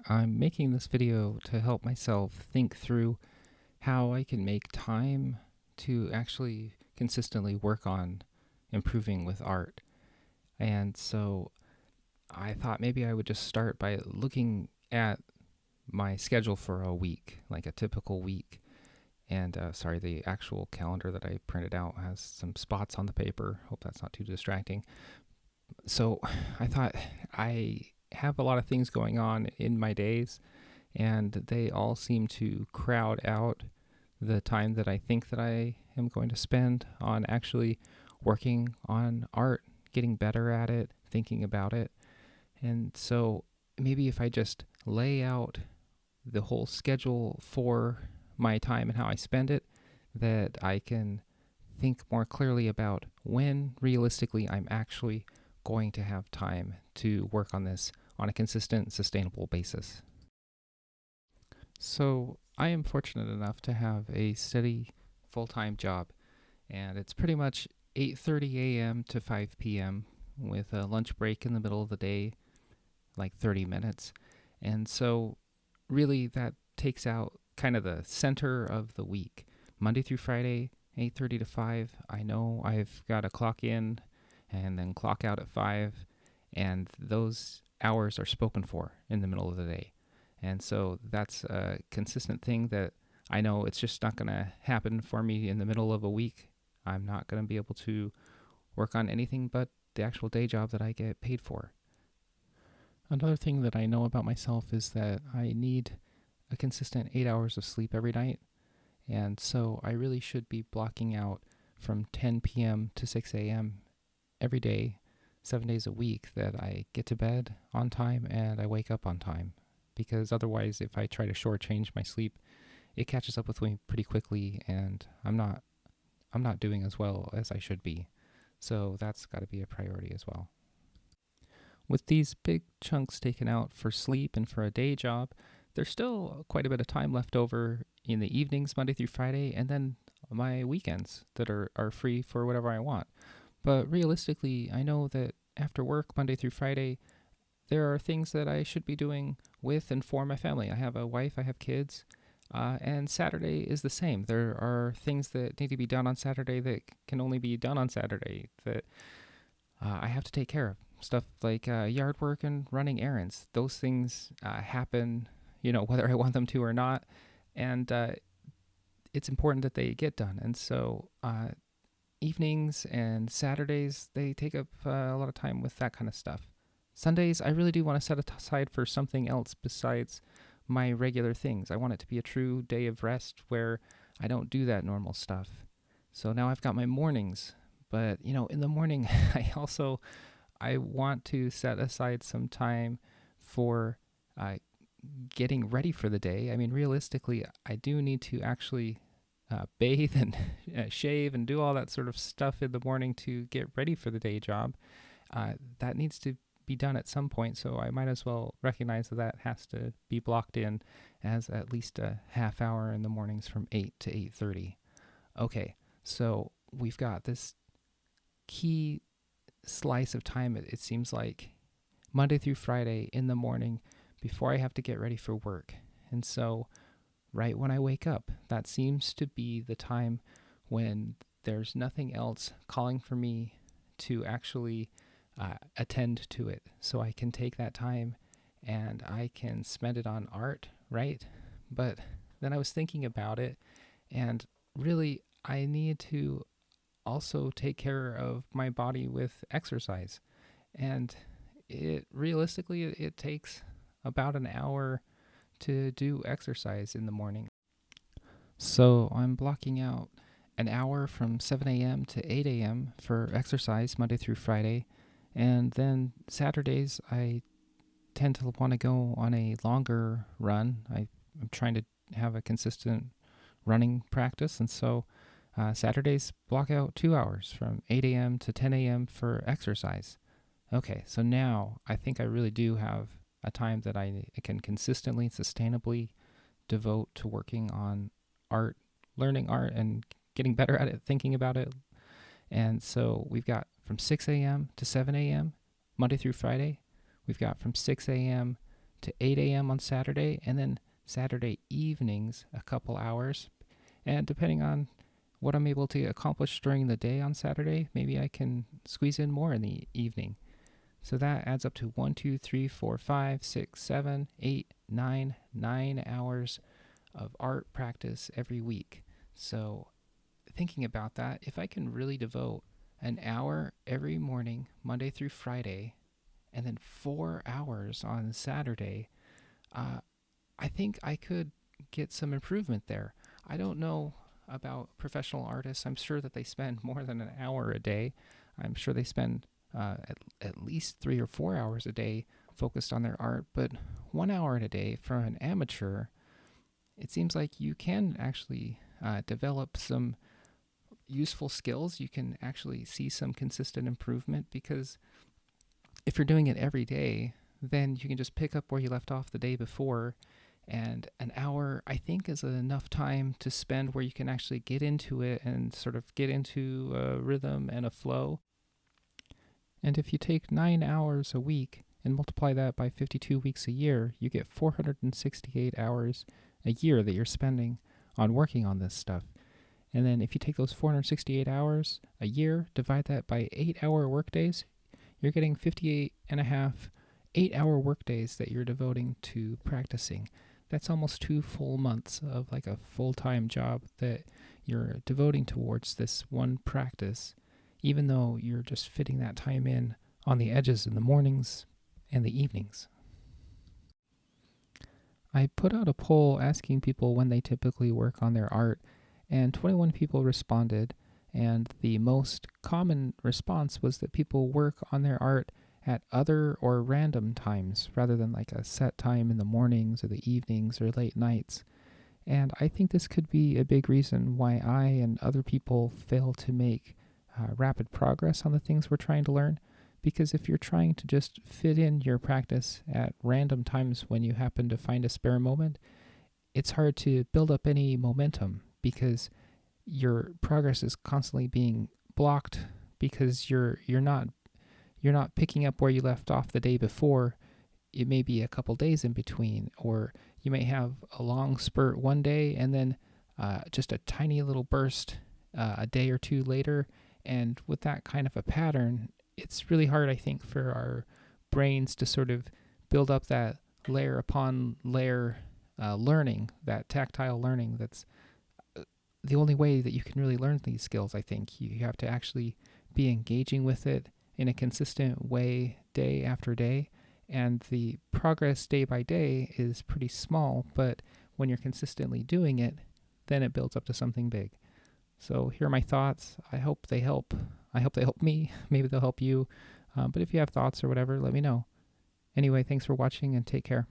I'm making this video to help myself think through how I can make time to actually consistently work on improving with art. And so I thought maybe I would just start by looking at my schedule for a week, like a typical week. And sorry, the actual calendar that I printed out has some spots on the paper. Hope that's not too distracting. So I thought I have a lot of things going on in my days, and they all seem to crowd out the time that I think that I am going to spend on actually working on art, getting better at it, thinking about it. And so maybe if I just lay out the whole schedule for my time and how I spend it, that I can think more clearly about when realistically I'm actually going to have time to work on this on a consistent, sustainable basis. So I am fortunate enough to have a steady full-time job, and it's pretty much 8:30 a.m. to 5 p.m. with a lunch break in the middle of the day, like 30 minutes. And so really that takes out kind of the center of the week. Monday through Friday, 8:30 to 5. I know I've got to clock in and then clock out at 5, and those hours are spoken for in the middle of the day. And so that's a consistent thing that I know it's just not going to happen for me in the middle of a week. I'm not going to be able to work on anything but the actual day job that I get paid for. Another thing that I know about myself is that I need a consistent 8 hours of sleep every night. And so I really should be blocking out from 10 p.m. to 6 a.m. every day, 7 days a week, that I get to bed on time and I wake up on time. Because otherwise, if I try to shortchange my sleep, it catches up with me pretty quickly, and I'm not doing as well as I should be. So that's got to be a priority as well. With these big chunks taken out for sleep and for a day job, there's still quite a bit of time left over in the evenings, Monday through Friday, and then my weekends that are free for whatever I want. But realistically, I know that after work, Monday through Friday, there are things that I should be doing with and for my family. I have a wife, I have kids, and Saturday is the same. There are things that need to be done on Saturday that can only be done on Saturday that I have to take care of. Stuff like yard work and running errands. Those things happen, whether I want them to or not. And it's important that they get done. And so evenings and Saturdays, they take up a lot of time with that kind of stuff. Sundays, I really do want to set aside for something else besides my regular things. I want it to be a true day of rest where I don't do that normal stuff. So now I've got my mornings. But, in the morning, I want to set aside some time for getting ready for the day. I mean, realistically, I do need to actually bathe and shave and do all that sort of stuff in the morning to get ready for the day job. That needs to be done at some point, so I might as well recognize that has to be blocked in as at least a half hour in the mornings from 8 to 8:30. Okay, so we've got this key slice of time, it seems like, Monday through Friday in the morning before I have to get ready for work. And so right when I wake up, that seems to be the time when there's nothing else calling for me to actually attend to it. So I can take that time and I can spend it on art, right? But then I was thinking about it, and really I need to also take care of my body with exercise. And it takes about an hour to do exercise in the morning. So I'm blocking out an hour from 7 a.m. to 8 a.m. for exercise Monday through Friday. And then Saturdays, I tend to want to go on a longer run. I'm trying to have a consistent running practice. And so Saturdays, block out 2 hours from 8 a.m. to 10 a.m. for exercise. Okay, so now I think I really do have a time that I can consistently, sustainably devote to working on art, learning art, and getting better at it, thinking about it. And so we've got from 6 a.m. to 7 a.m., Monday through Friday. We've got from 6 a.m. to 8 a.m. on Saturday, and then Saturday evenings, a couple hours. And depending on what I'm able to accomplish during the day on Saturday, maybe I can squeeze in more in the evening. So that adds up to 1, 2, 3, 4, 5, 6, 7, 8, 9 hours of art practice every week. So thinking about that, if I can really devote an hour every morning, Monday through Friday, and then 4 hours on Saturday, uh, I think I could get some improvement there. I don't know about professional artists. I'm sure that they spend more than an hour a day. I'm sure they spend at least 3 or 4 hours a day focused on their art, but 1 hour in a day for an amateur, it seems like you can actually develop some useful skills. You can actually see some consistent improvement, because if you're doing it every day, then you can just pick up where you left off the day before. And an hour, I think, is enough time to spend where you can actually get into it and sort of get into a rhythm and a flow. And if you take 9 hours a week and multiply that by 52 weeks a year, you get 468 hours a year that you're spending on working on this stuff. And then if you take those 468 hours a year, divide that by 8-hour workdays, you're getting 58 and a half 8-hour workdays that you're devoting to practicing. That's almost 2 full months of like a full-time job that you're devoting towards this one practice, even though you're just fitting that time in on the edges in the mornings and the evenings. I put out a poll asking people when they typically work on their art, and 21 people responded, and the most common response was that people work on their art at other or random times rather than like a set time in the mornings or the evenings or late nights. And I think this could be a big reason why I and other people fail to make rapid progress on the things we're trying to learn. Because if you're trying to just fit in your practice at random times when you happen to find a spare moment, it's hard to build up any momentum, because your progress is constantly being blocked because you're not picking up where you left off the day before. It may be a couple days in between, or you may have a long spurt one day and then just a tiny little burst a day or two later. And with that kind of a pattern, it's really hard, I think, for our brains to sort of build up that layer upon layer learning, that tactile learning. That's the only way that you can really learn these skills, I think. You have to actually be engaging with it in a consistent way day after day. And the progress day by day is pretty small, but when you're consistently doing it, then it builds up to something big. So here are my thoughts. I hope they help. I hope they help me. Maybe they'll help you. But if you have thoughts or whatever, let me know. Anyway, thanks for watching and take care.